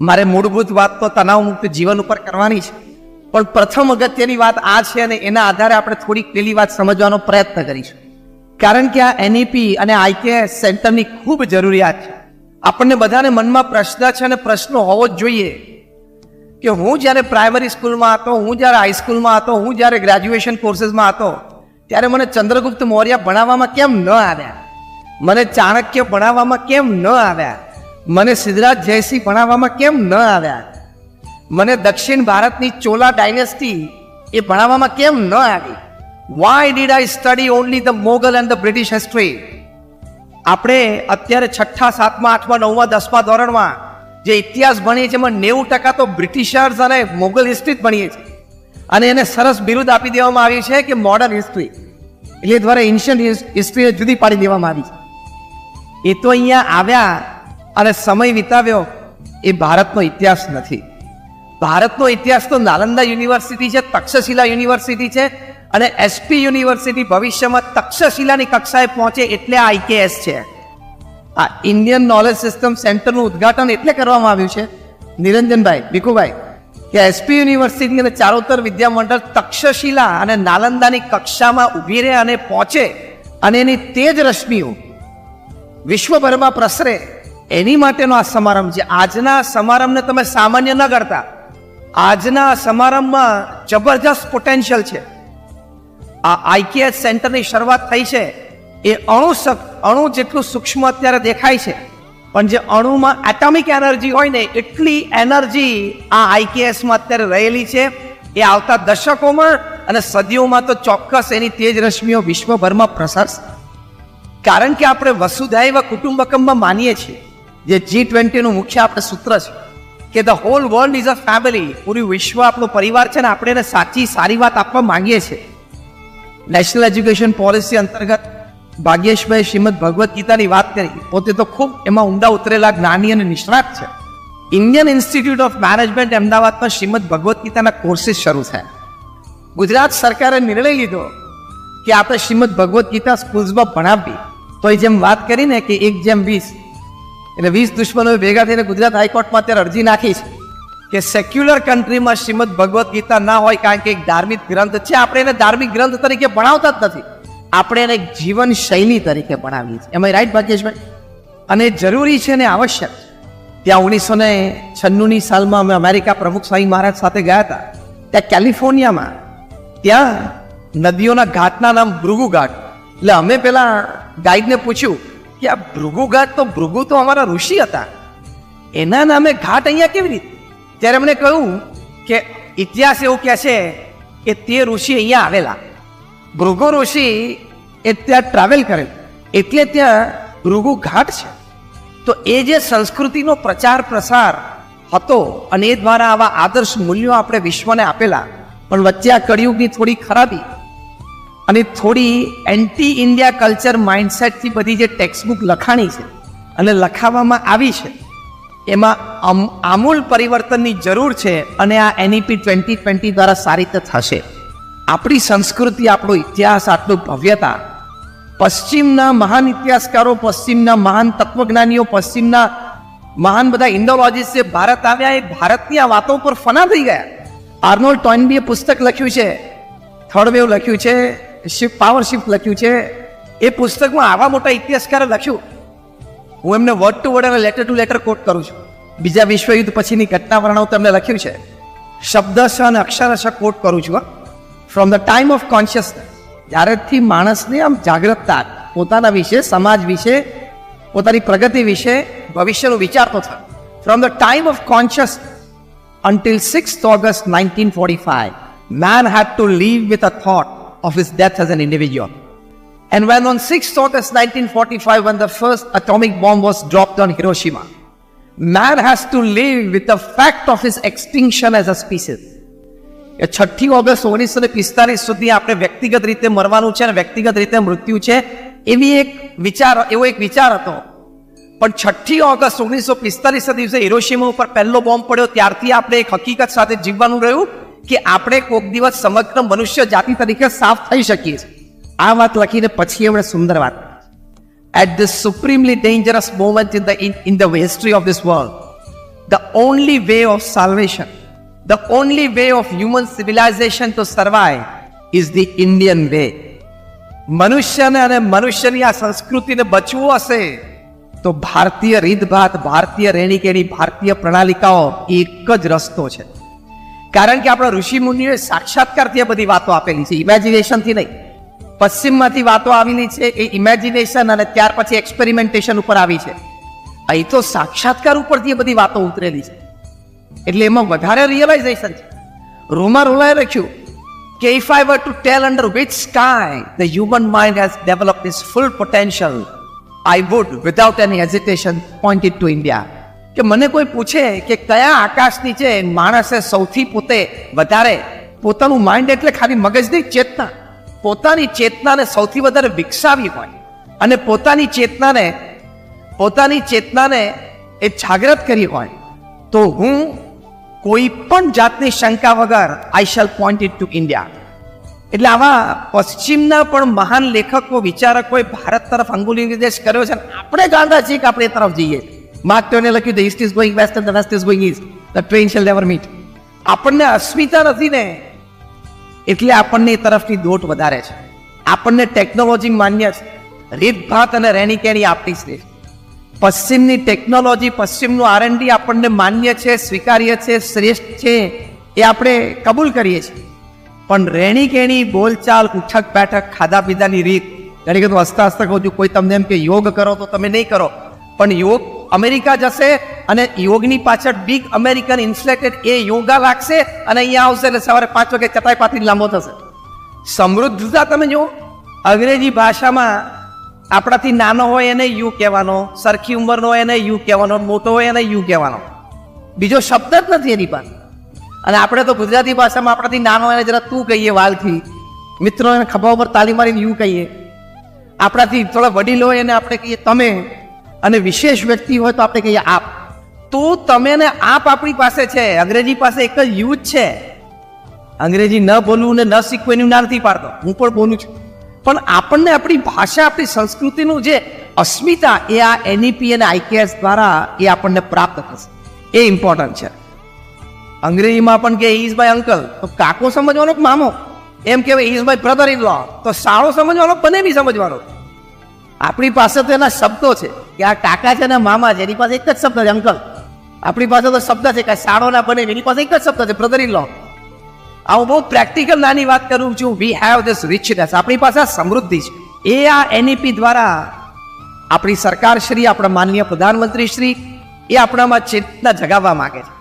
મારે મૂળભૂત વાત તો તણાવ મુક્ત જીવન ઉપર કરવાની છે, પણ પ્રથમ અગત્યની વાત આ છે અને એના આધારે આપણે થોડીક પેલી વાત સમજવાનો પ્રયત્ન કરીશું. કારણ કે આ એનઈપી અને આઈકેએસ સેન્ટરની ખૂબ જરૂરિયાત છે. આપણને બધાને મનમાં પ્રશ્ન છે અને પ્રશ્ન હોવો જ જોઈએ કે હું જ્યારે પ્રાઇમરી સ્કૂલમાં હતો, હું જ્યારે હાઈસ્કૂલમાં હતો, હું જ્યારે ગ્રેજ્યુએશન કોર્સીસમાં હતો, ત્યારે મને ચંદ્રગુપ્ત મૌર્ય ભણાવવામાં કેમ ન આવ્યા, મને ચાણક્ય ભણાવવામાં કેમ ન આવ્યા, મને સિદ્ધરાજ જયસિંહ ભણાવવામાં કેમ ન આવ્યા, મને દક્ષિણ ભારતની ચોલા ડાયનેસ્ટી એ ભણાવવામાં કેમ ન આવી. Why did I study only the Mughal and the British history? આપણે અત્યારે 6ઠા, 7મા, 8મા, 9મા, 10મા ધોરણમાં જે ઇતિહાસ ભણીએ છીએ એમાં 90% તો બ્રિટિશર્સ અને મોગલ હિસ્ટ્રી જ ભણીએ છીએ, અને એને સરસ બિરુદ આપી દેવામાં આવ્યું છે કે મોડર્ન હિસ્ટ્રી. એટલે દ્વારા એન્શિયન્ટ હિસ્ટ્રીને જુદી પાડી દેવામાં આવી છે. એ તો અહીંયા આવ્યા અને સમય વિતાવ્યો, એ ભારતનો ઇતિહાસ નથી. ભારતનો ઇતિહાસ તો નાલંદા યુનિવર્સિટી છે, તક્ષશિલા યુનિવર્સિટી છે, અને એસપી યુનિવર્સિટી ભવિષ્યમાં તક્ષશિલાની કક્ષાએ પહોંચે એટલે આ આઈકેએસ છે. આ ઇન્ડિયન નોલેજ સિસ્ટમ સેન્ટરનું ઉદ્ઘાટન એટલે કરવામાં આવ્યું છે નિરંજનભાઈ, ભીખુભાઈ, કે એસપી યુનિવર્સિટી અને ચારોતર વિદ્યા મંડળ તક્ષશિલા અને નાલંદાની કક્ષામાં ઊભી રહે અને પહોંચે, અને એની તેજ રશ્મિઓ વિશ્વભરમાં પ્રસરે, એની માટેનો આ સમારંભ છે. આજના સમારંભને તમે સામાન્ય ન ગણતા. આજના સમારંભમાં જબરજસ્ત પોટેન્શિયલ છે. આ આઈકેએસ સેન્ટરની શરૂઆત થઈ છે એ અણુ જેટલું સૂક્ષ્મ અત્યારે દેખાય છે, પણ જે અણુમાં એટોમિક એનર્જી હોય ને એટલી એનર્જી આ આઈકેએસમાં અત્યારે રહેલી છે. એ આવતા દશકોમાં અને સદીઓમાં તો ચોક્કસ એની તેજ રશ્મિઓ વિશ્વભરમાં પ્રસરશે. કારણ કે આપણે વસુધૈવ કુટુંબકમમાં માનીએ છીએ, જે G20 નું મુખ્ય આપણે સૂત્ર છે કે the hall world is a family. પૂરું વિશ્વ આપણો પરિવાર છે, ને આપણે એને સાચી સારી વાત આપવા માંગીએ છીએ. નેશનલ એજ્યુકેશન પોલિસી અંતર્ગત ભાગ્યેશભાઈ શ્રીમદ ભગવદ્ ગીતાની વાત કરી, પોતે તો ખૂબ એમાં ઊંડા ઉતરેલા જ્ઞાની અને નિષ્ણાત છે. ઇન્ડિયન ઇન્સ્ટિટ્યૂટ ઓફ મેનેજમેન્ટ અમદાવાદમાં શ્રીમદ ભગવદ્ ગીતાના કોર્સીસ શરૂ થયા. ગુજરાત સરકારે નિર્ણય લીધો કે આપણે શ્રીમદ ભગવદ્ ગીતા સ્કૂલ્સમાં ભણાવવી. તો એ જેમ વાત કરીને કે 1:20, એટલે 20 દુશ્મનો ભેગા થઈને ગુજરાત હાઈકોર્ટમાં અત્યારે અરજી નાખી છે કે સેક્યુલર કન્ટ્રીમાં શ્રીમદ ભગવદ્ ગીતા ના હોય, કારણ કે એક ધાર્મિક ગ્રંથ છે. આપણે એને ધાર્મિક ગ્રંથ તરીકે ભણાવતા જ નથી, આપણે એને એક જીવન શૈલી તરીકે ભણાવીએ છીએ. એમાં રાઈટ ભાગ્યેશભાઈ? અને જરૂરી છે ને આવશ્યક. ત્યાં 1996ની સાલમાં અમે અમેરિકા પ્રમુખ સ્વામી મહારાજ સાથે ગયા હતા. ત્યાં કેલિફોર્નિયામાં ત્યાં નદીઓના ઘાટના નામ ભૃગુ ઘાટ. એટલે અમે પેલા ગાઈડને પૂછ્યું કે આ ભૃગુ ઘાટ, તો ભૃગુ તો અમારા ઋષિ હતા, એના નામે ઘાટ અહીંયા કેવી રીતે? ત્યારે એમણે કહ્યું કે ઇતિહાસ એવું કહે છે કે તે ઋષિ અહીંયા આવેલા, ભૃગુ ઋષિ એ ત્યાં ટ્રાવેલ કરે, એટલે ત્યાં ભૃગુ ઘાટ છે. તો એ જે સંસ્કૃતિનો પ્રચાર પ્રસાર હતો, અને એ દ્વારા આવા આદર્શ મૂલ્યો આપણે વિશ્વને આપેલા, પણ વચ્ચે આ કળિયુગની થોડી ખરાબી અને થોડી એન્ટી ઇન્ડિયા કલ્ચર માઇન્ડસેટથી બધી જે ટેક્સ્ટબુક લખાણી છે અને લખાવવામાં આવી છે, એમાં આમૂલ પરિવર્તનની જરૂર છે. અને આ એનઈપી 2020 દ્વારા સારી રીતે થશે. આપણી સંસ્કૃતિ, આપણો ઇતિહાસ, આટલું ભવ્યતા, પશ્ચિમના મહાન ઇતિહાસકારો, પશ્ચિમના મહાન તત્વજ્ઞાનીઓ, પશ્ચિમના મહાન બધા ઇન્ડોલોજીસ્ટ જે ભારત આવ્યા, એ ભારતની આ વાતો પર ફના થઈ ગયા. આર્નોલ્ડ ટોઇનબીએ પુસ્તક લખ્યું છે, થર્ડ વેવ લખ્યું છે, પાવર શિફ્ટ લખ્યું છે. એ પુસ્તકમાં આવા મોટા ઇતિહાસકારે લખ્યું, હું એમને વર્ડ ટુ વર્ડ અને લેટર ટુ લેટર કોટ કરું છું. બીજા વિશ્વયુદ્ધ પછીની ઘટના વર્ણવ તમને લખ્યું છે, શબ્દશ અને અક્ષરશ કોટ કરું છું. From the time of consciousness, જ્યારેથી માણસને આમ જાગૃતતા પોતાના વિશે, સમાજ વિશે, પોતાની પ્રગતિ વિશે, ભવિષ્યનું વિચારતો થયો. From the time of consciousness until 6th August 1945, man had to live with a thought of his death as an individual. And when on 6th August 1945, when the first atomic bomb was dropped on Hiroshima, man has to live with the fact of his extinction as a species. 6ઠી August 1945 સુધી આપણે વ્યક્તિગત રીતે મરવાનું છે અને વ્યક્તિગત રીતે મૃત્યુ છે, એવો એક વિચાર હતો. પણ 6ઠી ઓગસ્ટ 1945 દિવસે હિરોશીમા ઉપર પહેલો બોમ્બ પડ્યો, ત્યારથી આપણે એક હકીકત સાથે જીવવાનું રહ્યું કે આપણે કોઈક દિવસ સમગ્ર મનુષ્ય જાતિ તરીકે સાફ થઈ શકીએ છીએ. આ વાત લખીને પછી એમણે સુંદર વાત, at this supremely dangerous moment in the history of this world, the only way of salvation, the only way of human civilization to survive is the Indian way. મનુષ્યને અને મનુષ્યની આ સંસ્કૃતિને બચવું હશે તો ભારતીય રીતભાત, ભારતીય રહેણીકેણી, ભારતીય પ્રણાલિકાઓ એક જ રસ્તો છે. કારણ કે આપણા ઋષિ મુનિઓએ સાક્ષાત્કારથી આ બધી વાતો આપેલી છે, ઇમેજિનેશનથી નહીં. પશ્ચિમમાંથી વાતો આવેલી છે એ ઇમેજિનેશન અને ત્યાર પછી એક્સપેરિમેન્ટેશન ઉપર આવી છે. અહીં તો સાક્ષાત્કાર ઉપરથી એ બધી વાતો ઉતરેલી છે, એટલે એમાં વધારે રિયલાઇઝેશન છે. રોલાએ લખ્યું કે if I were to tell under which sky the human mind has developed its full potential, I would without any hesitation point it to India. કે મને કોઈ પૂછે કે કયા આકાશ નીચે માણસે સૌથી પોતે વધારે પોતાનું માઇન્ડ એટલે ખાલી મગજની ચેતના, પોતાની ચેતનાને સૌથી વધારે વિકસાવી હોય અને પોતાની ચેતનાને એ જાગૃત કરી હોય તો હું કોઈ પણ જાતની શંકા વગર આઈ shell point it to India. એટલે આવા પશ્ચિમના પણ મહાન લેખકો, વિચારકોએ ભારત તરફ અંગુલી નિર્દેશ કર્યો છે. આપણે ગાંડા છીએ કે આપણે એ તરફ જઈએ. માર્ક ટ્વેને લખ્યું the East is going West and the West is going East, the train shall never meet. આપણને અસ્મિતા નથી ને એટલે આપણને એ તરફની દોટ વધારે છે. આપણને ટેકનોલોજી માન્ય છે, રીતભાત અને રહેણીકેણી આપણી શ્રેષ્ઠ. પશ્ચિમની ટેકનોલોજી, પશ્ચિમનું R&D આપણને માન્ય છે, સ્વીકાર્ય છે, શ્રેષ્ઠ છે, એ આપણે કબૂલ કરીએ છીએ. પણ રહેણીકેણી, બોલચાલ, ઉઠક બેઠક, ખાધા પીધાની રીત, ઘણી વખત હસતા હસતા કહું છું, કોઈ તમને એમ કે યોગ કરો તો તમે નહીં કરો, પણ યોગ અમેરિકા જશે અને યોગની પાછળ બિગ અમેરિકન ઇન્ફ્લેટેડ એ યોગા લાગશે અને અહીંયા આવશે એટલે સવારે 5 વાગે ચટાઈ પાથી લાંબો થશે. સમૃદ્ધતા તમે જુઓ, અંગ્રેજી ભાષામાં આપણાથી નાનો હોય એને યુ કહેવાનો, સરખી ઉંમરનો હોય એને યુ કહેવાનો, મોટો હોય એને યુ કહેવાનો, બીજો શબ્દ જ નથી એની પાસે. અને આપણે તો ગુજરાતી ભાષામાં આપણાથી નાનો હોય એને જરા તું કહીએ વાલથી, મિત્રો એને ખભા ઉપર તાલી મારીને યુ કહીએ. આપણાથી થોડા વડીલ હોય એને આપણે કહીએ તમે, અને વિશેષ વ્યક્તિ હોય તો આપણે કહીએ આપ. તો તમે ને આપ આપણી પાસે છે, અંગ્રેજી પાસે એક જ યુ જ છે. અંગ્રેજી ન બોલવું ને ન શીખવું એનું ના નથી પાડતો, હું પણ બોલું છું, પણ આપણને આપણી ભાષા, આપણી સંસ્કૃતિનું જે અસ્મિતા એ આ NEP અને IKS દ્વારા એ આપણને પ્રાપ્ત થશે. એ ઇમ્પોર્ટન્ટ છે. અંગ્રેજીમાં પણ કે ઇઝ માય અંકલ તો કાકો સમજવાનો કે મામો, એમ કહેવાય is my brother in law તો સાળો સમજવાનો, બને બી સમજવાનો. આપણી પાસે તો એના શબ્દો છે કે આ કાકા છે ને મામા છે, એની પાસે એક જ શબ્દ છે અંકલ. આપણી પાસે તો શબ્દ છે કે સાળો ના બને, એની પાસે એક જ શબ્દ છે બ્રધર ઇન લો. હું બહુ પ્રેક્ટિકલ નાની વાત કરું છું. વી હેવ ધીસ રિચનેસ, આપણી પાસે આ સમૃદ્ધિ છે. એ આ NEP દ્વારા આપણી સરકાર શ્રી, આપણા માનનીય પ્રધાનમંત્રી શ્રી એ આપણામાં ચેતના જગાવવા માંગે છે.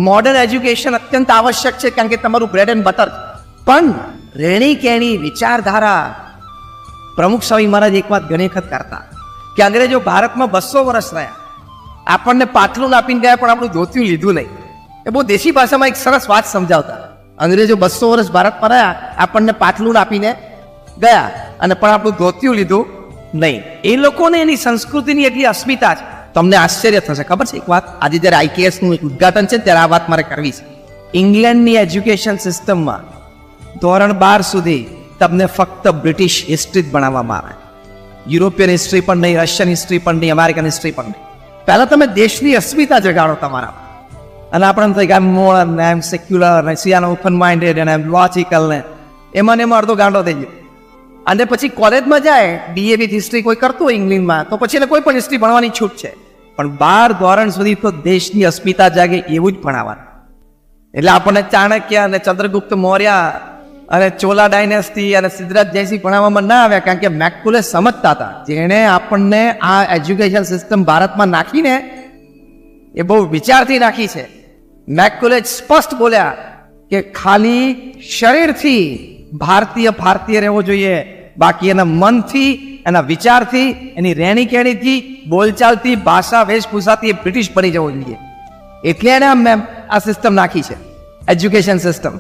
મોડર્ન એજ્યુકેશન અત્યંત આવશ્યક છે કારણ કે તમારું બ્રેડ એન્ડ બટર, પણ રહેણીકેણી, વિચારધારા. પ્રમુખ સ્વામી મહારાજ એક વાત ઘણી વખત કરતા કે અંગ્રેજો ભારતમાં 200 વર્ષ રહ્યા, આપણને પાટલું આપીને ગયા પણ આપણું ધોતિયું લીધું નહીં. એ બહુ દેશી ભાષામાં એક સરસ વાત સમજાવતા. અંગ્રેજો 200 વર્ષ ભારતમાં રહ્યા, આપણને પાટલું આપીને ગયા અને પણ આપણું ધોતિયું લીધું નહીં. એ લોકોને એની સંસ્કૃતિની એટલી અસ્મિતા છે. તમને આશ્ચર્ય થશે, ખબર છે એક વાત, આજે જ્યારે IKS નું એક ઉદઘાટન છે ત્યારે આ વાત મારે કરવી છે. ઇંગ્લેન્ડની એજ્યુકેશન સિસ્ટમમાં ધોરણ 12 સુધી તમને ફક્ત બ્રિટિશ હિસ્ટ્રી જ ભણાવવામાં આવે. યુરોપિયન હિસ્ટ્રી પણ નહીં, રશિયન હિસ્ટ્રી પણ નહીં, અમેરિકન હિસ્ટ્રી પણ નહીં. પહેલા તમે દેશની અસ્મિતા જગાડો તમારા, અને આપણને થાય કે આમ મોડર્ન ને આમ સેક્યુલર ને સિયાનો ઓપન માઇન્ડેડ અને આમ લોજિકલ ને એમાં અડધો ગાંડો થઈ ગયો. અને પછી કોલેજમાં જાય, BA વિથ હિસ્ટ્રી કોઈ કરતું હોય ઇંગ્લિશમાં, તો પછી એને કોઈ પણ હિસ્ટ્રી ભણવાની છૂટ છે, પણ 12 ધોરણ સુધી તો દેશની અસ્મિતા જાગે એવું જ ભણાવવાનું. એટલે આપણને ચાણક્ય અને ચંદ્રગુપ્ત મૌર્ય અને ચોલા ડાયનેસ્ટી અને સિદ્ધરાજ જયસિંહ ભણાવવામાં ના આવ્યા, કારણ કે મેકકુલે સમજતા હતા. જેણે આપણને આ એજ્યુકેશન સિસ્ટમ ભારતમાં નાખીને એ બહુ વિચારથી નાખી છે. મેકકુલે સ્પષ્ટ બોલ્યા કે ખાલી શરીરથી ભારતીય રહેવો જોઈએ, બાકી એના મનથી, એના વિચારથી, એની રહેણીકેણીથી, બોલચાલથી, ભાષા, વેશભૂષાથી એ બ્રિટિશ બની જવો જોઈએ. એટલે એને આ સિસ્ટમ નાખી છે, એજ્યુકેશન સિસ્ટમ.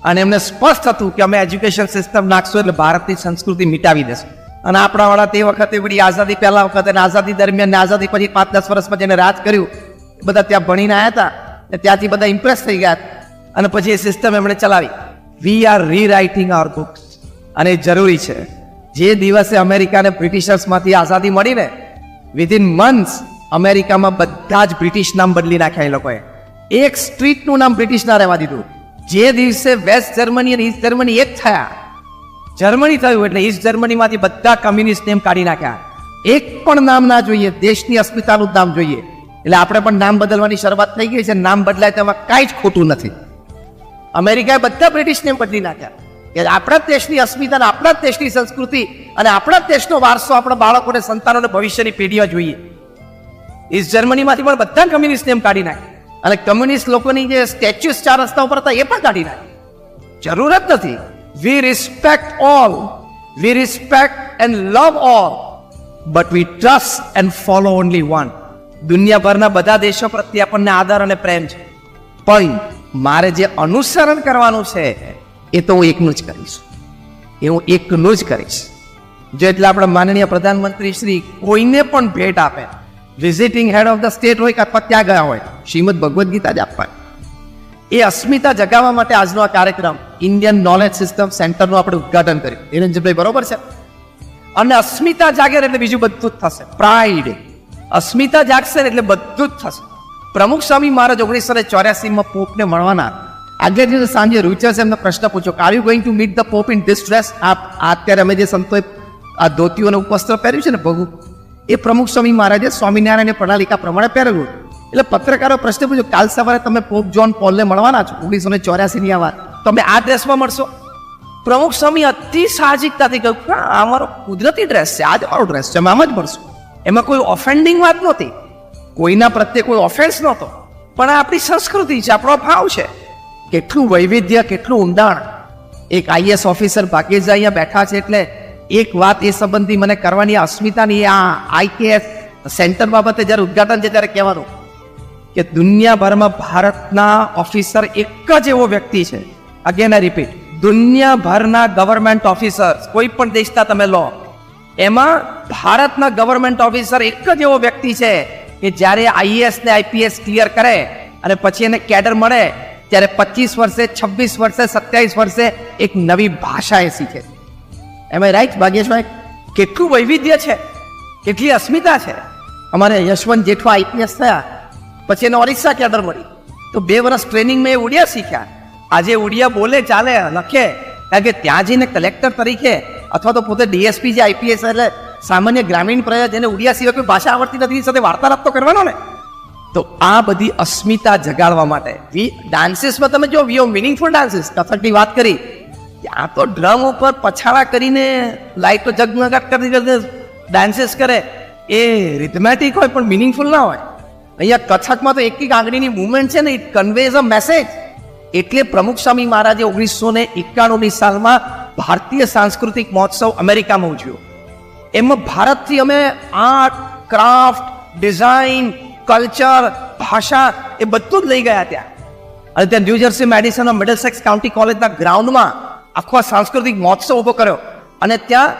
અને એમને સ્પષ્ટ હતું કે અમે એજ્યુકેશન સિસ્ટમ નાખશું એટલે ભારતની સંસ્કૃતિ મિટાવી દેશું. અને આપણા વાળા તે વખતે બધી આઝાદી પહેલા વખતે અને આઝાદી દરમિયાન ને આઝાદી પછી 5-10 વર્ષમાં જેને રાજ કર્યું બધા ત્યાં ભણીને આવ્યા હતા, ત્યાંથી બધા ઇમ્પ્રેસ થઈ ગયા અને પછી એ સિસ્ટમ એમણે ચલાવી. વી આર રીરાઇટિંગ આવર બુક્સ, અને એ જરૂરી છે. જે દિવસે અમેરિકાને બ્રિટિશર્સમાંથી આઝાદી મળીને વિધિન મંથ્સ અમેરિકામાં બધા જ બ્રિટિશ નામ બદલી નાખ્યા એ લોકોએ. એક સ્ટ્રીટનું નામ બ્રિટિશ ના રહેવા દીધું. જે દિવસે વેસ્ટ જર્મની અને ઈસ્ટ જર્મની એક થયા, જર્મની થયું એટલે ઈસ્ટ જર્મનીમાંથી બધા કમ્યુનિસ્ટ નેમ કાઢી નાખ્યા. એક પણ નામ ના જોઈએ, દેશની અસ્મિતાનું નામ જોઈએ. એટલે આપણે પણ નામ બદલવાની શરૂઆત થઈ ગઈ છે. નામ બદલાય તેમાં કાંઈ જ ખોટું નથી. અમેરિકાએ બધા બ્રિટિશ નેમ બદલી નાખ્યા કે આપણા જ દેશની અસ્મિતા, આપણા જ દેશની સંસ્કૃતિ અને આપણા જ દેશનો વારસો આપણા બાળકોને, સંતાનોને, ભવિષ્યની પેઢીઓ જોઈએ. ઈસ્ટ જર્મનીમાંથી પણ બધા કમ્યુનિસ્ટ નેમ કાઢી નાખ્યા અને કમ્યુનિસ્ટ લોકોની જે સ્ટેચ્યુસ 4 રસ્તા ઉપર હતા એ પણ કાઢી નાખ્યા. જરૂર જ નથી. We respect all, we respect and love all, but we trust and follow only one. દુનિયાભરના બધા દેશો પ્રત્યે આપણને આદર અને પ્રેમ છે, પણ મારે જે અનુસરણ કરવાનું છે એ તો હું એકનું જ કરીશ. એ હું એકનું જ કરીશ. જો એટલે આપણા માનનીય પ્રધાનમંત્રી શ્રી કોઈને પણ ભેટ આપે, visiting head of the state હોય કે અથવા ત્યાં ગયા હોય, શ્રીમદ ભગવદ્ ગીતા જ આપવાની. એ અસ્મિતા જગાવવા માટે આજનો આ કાર્યક્રમ ઇન્ડિયન નોલેજ સિસ્ટમ સેન્ટરનું આપણે ઉદઘાટન કર્યું. નિરંજનભાઈ બરોબર છે. અને અસ્મિતા જાગે એટલે બીજું બધું જ થશે. પ્રાઇડ, અસ્મિતા જાગશે એટલે બધું જ થશે. પ્રમુખ સ્વામી મહારાજ 1984માં પોપને મળવાના. આગલે દિવસે સાંજે રૂચર્સ એમને પ્રશ્ન પૂછ્યો, are you going to meet the pop in this dress? અત્યારે અમે જે સંતોએ આ ધોતીઓ અને વસ્ત્ર પહેર્યું છે ને ભગુ, એ પ્રમુખ સ્વામી મહારાજે સ્વામિનારાયણ પ્રણાલિકા પ્રમાણે પહેરેલું. એટલે પત્રકારો પ્રશ્ન પૂછ્યો, કાલ સવારે તમે પોપ જોન પોલને મળવાના છો, 1984ની આ વાત, તમે આ ડ્રેસમાં મળશો? પ્રમુખ સ્વામી અતિ સાહજિકતાથી કહ્યું, આ અમારો કુદરતી ડ્રેસ છે, આ જ અમારો ડ્રેસ છે, અમે આમ જ મળશું. એમાં કોઈ ઓફેન્ડિંગ વાત નહોતી, કોઈના પ્રત્યે કોઈ ઓફેન્સ નહોતો, પણ આ આપણી સંસ્કૃતિ છે, આપણો ભાવ છે. કેટલું વૈવિધ્ય, કેટલું ઊંડાણ. એક આઈએસ ઓફિસર ભાગ્યેશ અહીંયા બેઠા છે એટલે એક વાત એ સંબંધી મને કરવાની, અસ્મિતાની આ આઈકેએસ સેન્ટર બાબતે જ્યારે ઉદઘાટન છે ત્યારે કહેવાનું કે દુનિયાભરમાં ભારતના ઓફિસર એક જ એવો વ્યક્તિ છે, અગેન આઈ રિપીટ, દુનિયાભરના ગવર્મેન્ટ ઓફિસર કોઈ પણ દેશના તમે લો, એમાં ભારતના ગવર્મેન્ટ ઓફિસર એક જ એવો વ્યક્તિ છે કે જ્યારે આઈએએસ ને આઈપીએસ ક્લિયર કરે અને પછી એને કેડર મળે ત્યારે 25 વર્ષે, 26 વર્ષે, 27 વર્ષે એક નવી ભાષા એ શીખે. એમ આઈ રાઈટ ભાગ્યેશભાઈ? કેટલું વૈવિધ્ય છે, કેટલી અસ્મિતા છે. અમારે યશવંત જેઠવા આઈપીએસ થયા, પછી એને ઓરિસ્સા કેડર મળી, તો 2 વર્ષ ટ્રેનિંગમાં એ ઉડિયા શીખ્યા. આજે ઉડિયા બોલે, ચાલે, લખે, કારણ કે ત્યાં જઈને કલેક્ટર તરીકે અથવા તો પોતે ડીએસપી જે આઈપીએસ એટલે સામાન્ય ગ્રામીણ પ્રજા જેને ઉડિયા સિવાય કોઈ ભાષા આવડતી નથી સાથે વાર્તાલાપ તો કરવાનો ને. તો આ બધી અસ્મિતા જગાડવા માટે ડાન્સીસમાં તમે જો વી મિનિંગફુલ ડાન્સીસ, કથકની વાત કરી, ત્યાં તો ડ્રમ ઉપર પછાડા કરીને લાઈટો જગમગાટ કરીને ડાન્સીસ કરે, એ રિથમેટિક હોય પણ મિનિંગફુલ ના હોય. અહીંયા કથકમાં તો એક આંગળીની મુવમેન્ટ છે ને, ઇટ કન્વેઝ અ મેસેજ. એટલે પ્રમુખ સ્વામી મહારાજે 1991ની સાલમાં ભારતીય સાંસ્કૃતિક મહોત્સવ અમેરિકામાં ઉજવ્યો. એમાં ભારતથી અમે આર્ટ, ક્રાફ્ટ, ડિઝાઇન, કલ્ચર, ભાષા એ બધું જ લઈ ગયા ત્યાં. અને ત્યાં ન્યૂજર્સી મેડિસન મિડલસેક્સ કાઉન્ટી કોલેજના ગ્રાઉન્ડમાં આખો સાંસ્કૃતિક મહોત્સવ ઊભો કર્યો. અને ત્યાં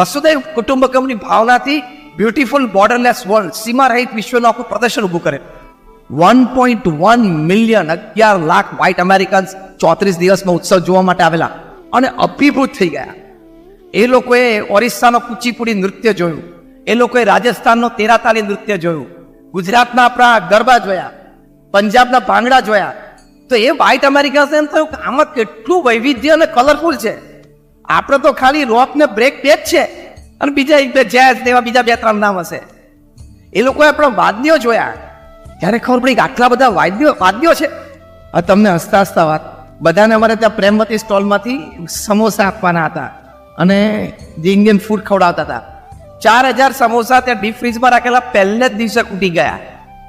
વસુદૈવ કુટુંબકમની ભાવનાથી બ્યુટીફુલ બોર્ડરલેસ વર્લ્ડ, સીમા રહિત વિશ્વનું આખું પ્રદર્શન ઊભું કરે. 1.1 મિલિયન, 11 લાખ વ્હાઇટ અમેરિકન્સ 34 દિવસમાં ઉત્સવ જોવા માટે આવેલા અને અભિભૂત થઈ ગયા. એ લોકોએ ઓરિસ્સાનો કુચીપુડી નૃત્ય જોયું, એ લોકોએ રાજસ્થાનનો તેરાતાલી નૃત્ય જોયું, ગુજરાતના આપણા ગરબા જોયા, પંજાબના ભાંગડા જોયા. તો એ વ્હાઇટ અમેરિકન્સ એમ થયું કે આમાં કેટલું વૈવિધ્ય અને કલરફુલ છે. આપણે તો ખાલી રોક ને બ્રેક બે જ છે અને બીજા એક બે જેઝ એવા બીજા 2-3 નામ હશે. એ લોકોએ આપણા વાદ્યો જોયા, ત્યારે ખબર પડી કે આટલા બધા વાદ્યો છે. આ તમને હસતા હસતા વાત, બધાને અમારે ત્યાં પ્રેમવતી સ્ટોલમાંથી સમોસા આપવાના હતા અને જે ઇન્ડિયન ફૂડ ખવડાવતા હતા. 4000 સમોસા ત્યાં ડીપ ફ્રીજમાં રાખેલા, પહેલે જ દિવસે ખૂટી ગયા.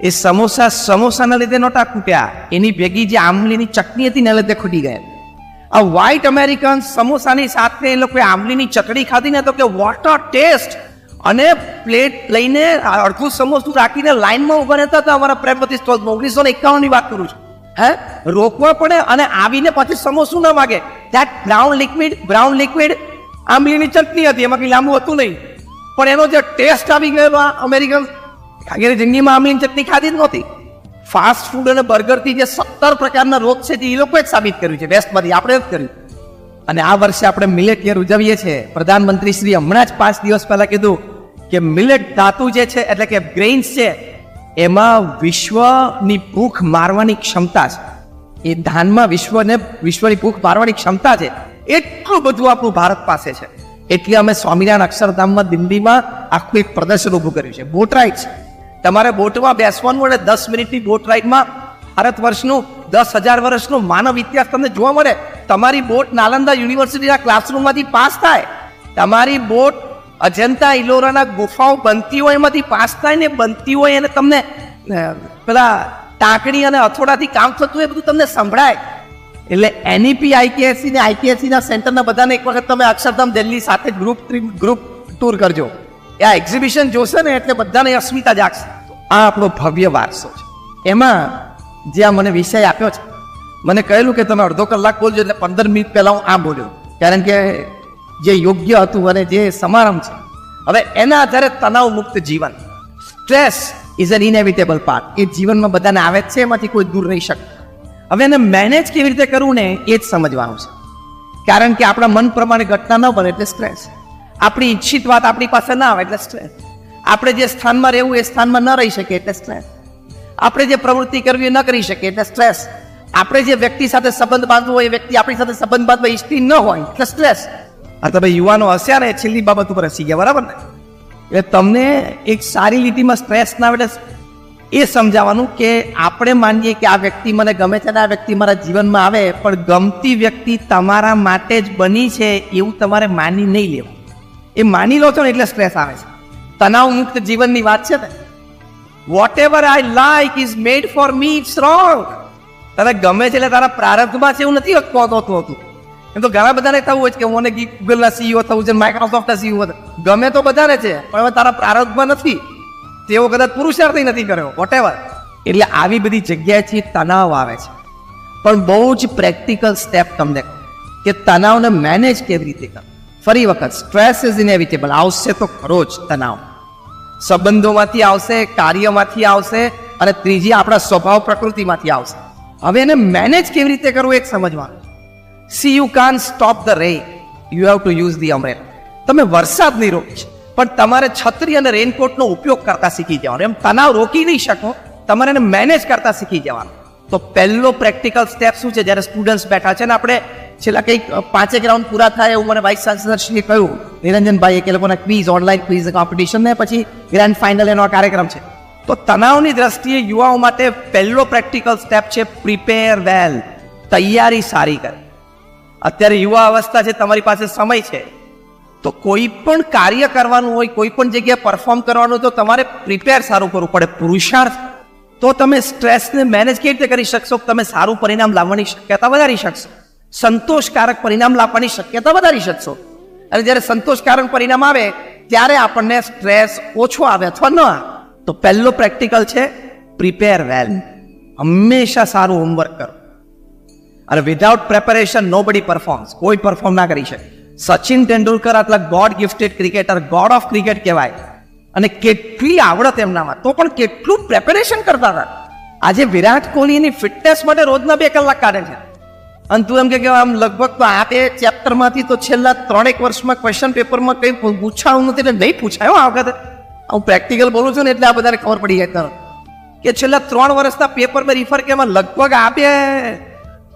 એ સમોસાના લીધે નહોતા ખૂટ્યા, એની ભેગી જે આમલીની ચટણી હતી ને લીધે ખૂટી ગયા. આ વ્હાઇટ અમેરિકન સમોસાની સાથે એ લોકોએ આમલીની ચટણી ખાધી ને તો કે વોટ અ ટેસ્ટ. અને પ્લેટ લઈને અડધું સમોસું રાખીને લાઈનમાં ઉભા રહેતા હતા અમારા પ્રેમવતી સ્ટોલમાં. 1951ની વાત કરું છું. રોકવા પડે અને આવીને પછી સમોસું ના માગે. ધેટ બ્રાઉન લિક્વિડ આંબલીની ચટણી હતી, એમાં કંઈ લાંબુ હતું નહીં, પણ એનો જે ટેસ્ટ આવી ગયેલો આ અમેરિકન, આગળ જિંદગીમાં આંબલીની ચટણી ખાધી જ નહોતી. ફાસ્ટ ફૂડ અને બર્ગરથી જે 17 પ્રકારના રોગ છે એ લોકોએ જ સાબિત કર્યું છે, વેસ્ટમાંથી આપણે જ કર્યું. અને આ વર્ષે આપણે મિલેટ યર ઉજવીએ છીએ. પ્રધાનમંત્રી શ્રી હમણાં જ 5 દિવસ પહેલા કીધું કે મિલેટ ધાતુ જે છે એટલે કે ગ્રેઇન્સ છે એમાં વિશ્વની ભૂખ મારવાની ક્ષમતા છે. એ ધાનમાં વિશ્વની ભૂખ મારવાની ક્ષમતા છે. એટલું બધું આપણું ભારત પાસે છે. એટલે અમે સ્વામિનારાયણ અક્ષરધામમાં દિલ્હીમાં આખું એક પ્રદર્શન ઊભું કર્યું છે. બોટ રાઈડ છે. તમારે બોટમાં બેસવાનું અને 10 મિનિટની બોટ રાઈડમાં ભારત વર્ષનું 10,000 વર્ષનું માનવ ઇતિહાસ તમને જોવા મળે. તમારી બોટ નાલંદા યુનિવર્સિટીના ક્લાસરૂમમાંથી પાસ થાય. તમારી બોટ અજંતા ઇલોરાના ગુફાઓ બનતી હોય એમાંથી પાસ થાય ને બનતી હોય અને તમને પેલા ટાંકણી અને હથોડાથી કામ થતું હોય બધું તમને સંભળાય. એટલે એનઈપી આઈકેએસસી ને આઈકેએસસીના સેન્ટરના બધાને એક વખત તમે અક્ષરધામ દિલ્હી સાથે ગ્રુપ ટૂર કરજો. આ એક્ઝિબિશન જોશે ને એટલે બધાને અસ્મિતા જાગશે. આ આપણો ભવ્ય વારસો છે. એમાં જે આ મને વિષય આપ્યો છે, મને કહેલું કે તમે અડધો કલાક બોલજો, એટલે 15 મિનિટ પહેલા હું આ બોલ્યો, કારણ કે જે યોગ્ય હતું અને જે સમારંભ છે. હવે એના આધારે તણાવ મુક્ત જીવન, stress is an inevitable part. એ જીવનમાં બધાને આવે જ છે, એમાંથી કોઈ દૂર રહી શકે. હવે એને મેનેજ કેવી રીતે કરવું ને એ જ સમજવાનું છે. કારણ કે આપણા મન પ્રમાણે ઘટના ન બને એટલે સ્ટ્રેસ, આપણી ઈચ્છિત વાત આપણી પાસે ના આવે એટલે સ્ટ્રેસ, આપણે જે સ્થાનમાં રહેવું એ સ્થાનમાં ન રહી શકીએ એટલે સ્ટ્રેસ, આપણે જે પ્રવૃત્તિ કરવી એ ન કરી શકીએ એટલે સ્ટ્રેસ, આપણે જે વ્યક્તિ સાથે સંબંધ બાંધવો હોય એ વ્યક્તિ આપણી સાથે સંબંધ બાંધવા ઈચ્છતી ન હોય એટલે સ્ટ્રેસ. આ તમે યુવાનો હસ્યા ને છેલ્લી બાબત ઉપર હસી ગયા, બરાબર ને? એટલે તમને એક સારી લીટીમાં સ્ટ્રેસ ના આવે એ સમજાવવાનું કે આપણે માનીએ કે આ વ્યક્તિ મને ગમે છે ને આ વ્યક્તિ મારા જીવનમાં આવે, પણ ગમતી વ્યક્તિ તમારા માટે જ બની છે એવું તમારે માની નહીં લેવું. એ માની લો છો ને એટલે સ્ટ્રેસ આવે છે. તણાવ મુક્ત જીવનની વાત છે ને, whatever I like is made for me, it's wrong. તને ગમે છે એટલે તારા પ્રારબ્ધમાં છે એવું નથી હોતું. એમ તો ઘણા બધાને થવું હોય કે મને ગૂગલના સીઈઓ થવું છે, માઇક્રોસોફ્ટના સીઈઓ ગમે તો બધાને છે, પણ હવે તારા પ્રારબ્ધમાં નથી, તેઓ કદાચ પુરુષાર્થ નથી કર્યો, વોટ એવર. એટલે આવી બધી જગ્યાએથી તણાવ આવે છે. પણ બહુ જ પ્રેક્ટિકલ સ્ટેપ તમને કહું કે તણાવને મેનેજ કેવી રીતે કરવું. ફરી વખત, સ્ટ્રેસ ઇઝ ઇનેવિટેબલ, આવશે તો ખરો જ તણાવ. સંબંધોમાંથી આવશે, કાર્યમાંથી આવશે, અને ત્રીજી આપણા સ્વભાવ પ્રકૃતિમાંથી આવશે. હવે એને મેનેજ કેવી રીતે કરવું એક સમજવાનું. સી યુ કાન stop the rain, you have to use the umbrella. તમે વરસાદ નહીં રોકી શકો, પણ તમારે છત્રી અને રેનકોટનો ઉપયોગ કરતા શીખી જવાનું. એમ તણાવ રોકી નહીં શકો, તમારે એને મેનેજ કરતા શીખી જવાનું. તો પહેલો પ્રેક્ટિકલ સ્ટેપ શું છે? જ્યારે સ્ટુડન્ટ્સ બેઠા છે ને, આપણે છેલ્લા કંઈક 5 રાઉન્ડ પૂરા થાય એવું મને વાઇસ ચાન્સલરશ્રીએ કહ્યું, નિરંજનભાઈ, કે લોકોના ક્વિઝ, ઓનલાઈન ક્વિઝ કોમ્પિટિશન ને પછી ગ્રાન્ડ ફાઇનલ એનો કાર્યક્રમ છે. તો તણાવની દ્રષ્ટિએ યુવાઓ માટે પહેલો પ્રેક્ટિકલ સ્ટેપ છે પ્રિપેર વેલ, તૈયારી સારી કરે. અત્યારે યુવા અવસ્થા છે, તમારી પાસે સમય છે, તો કોઈ પણ કાર્ય કરવાનું હોય, કોઈ પણ જગ્યાએ પરફોર્મ કરવાનું, તો તમારે પ્રિપેર સારું કરવું પડે, પુરુષાર્થ. તો તમે સ્ટ્રેસને મેનેજ કેવી રીતે કરી શકશો? તમે સારું પરિણામ લાવવાની શક્યતા વધારી શકશો, સંતોષકારક પરિણામ લાવવાની શક્યતા વધારી શકશો. અને જ્યારે સંતોષકારક પરિણામ આવે ત્યારે આપણને સ્ટ્રેસ ઓછો આવે અથવા ન આવે. તો પહેલો પ્રેક્ટિકલ છે પ્રિપેર વેલ. હંમેશા સારું હોમવર્ક કરો. અને વિધાઉટ પ્રેપરેશન નોબડી પરફોર્મ્સ, કોઈ પરફોર્મ ના કરી શકે. સચિન તેંડુલકર આટલા God gifted cricketer, God of cricket કહેવાય, અને કેટલી આવડત એમનામાં, તો પણ કેટલું પ્રેપરેશન કરતા હતા. આજે વિરાટ કોહલીની ફિટનેસ માટે રોજના 2 કલાક કાઢે છે. અને તું એમ કે આમ લગભગ તો આ 2 ચેપ્ટરમાંથી તો છેલ્લા 3 વર્ષમાં ક્વેશ્ચન પેપરમાં કંઈ પૂછાયું નથી, એટલે નહીં પૂછાયો આ વખતે. હું પ્રેક્ટિકલ બોલું છું ને એટલે આ બધાને ખબર પડી જાય કે છેલ્લા 3 વર્ષના પેપર મેં રિફર કે એમાં લગભગ આ 2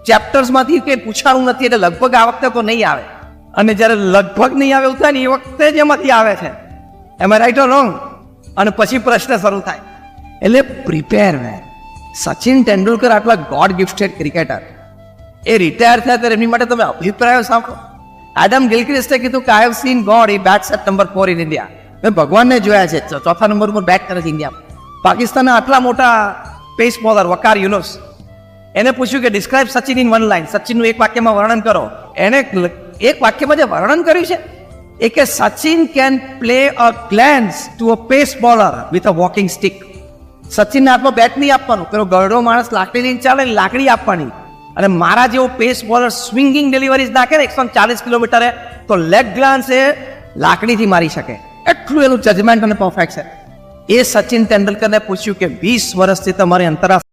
ચેપ્ટર્સમાંથી કંઈ પૂછાયું નથી, એટલે લગભગ આ વખતે તો નહીં આવે. અને જ્યારે લગભગ નહીં આવે એવું થાય ને એ વખતે જ એમાંથી આવે છે. એમ રાઈટ ઓર રોંગ? અને પછી પ્રશ્ન શરૂ થાય. એટલે પ્રિપેર વેલ. સચિન તેંડુલકર આટલા ગોડ ગિફ્ટેડ ક્રિકેટર, એ રિટાયર થયા ત્યારે એમની માટે તમે અભિપ્રાયો સાંભળો. એડમ ગિલક્રિસ્ટે કીધું કે I have seen God, he bats at number 4 in India. મેં ભગવાનને જોયા છે, 4થા નંબર ઉપર બેટ કરે છે ઇન્ડિયામાં. પાકિસ્તાનના આટલા મોટા પેસ બોલર વકાર યુનુસ, એને પૂછ્યું કે ડિસ્ક્રાઇબ સચિન ઇન 1 લાઇન, સચિનનું એક વાક્યમાં વર્ણન કરો. એને એક વાક્યમાં જે વર્ણન કર્યું છે એ કે Sachin can play a glance to a pace bowler with a walking stick. સચિનને હાથમાં બેટ નહીં આપવાનું, પેલો ગરડો માણસ લાકડી લઈને ચાલે, લાકડી આપવાની. અને મારા જેવો પેસ બોલર સ્વિંગિંગ ડિલિવરીઝ નાખે ને 140 કિલોમીટરે, તો લેગ ગ્લાન્સ એ લાકડીથી મારી શકે. એટલું એનું જજમેન્ટ અને પરફેક્ટ છે. એ સચિન તેંડુલકરને પૂછ્યું કે 20 વર્ષથી તમારી અંતરરાષ્ટ્રીય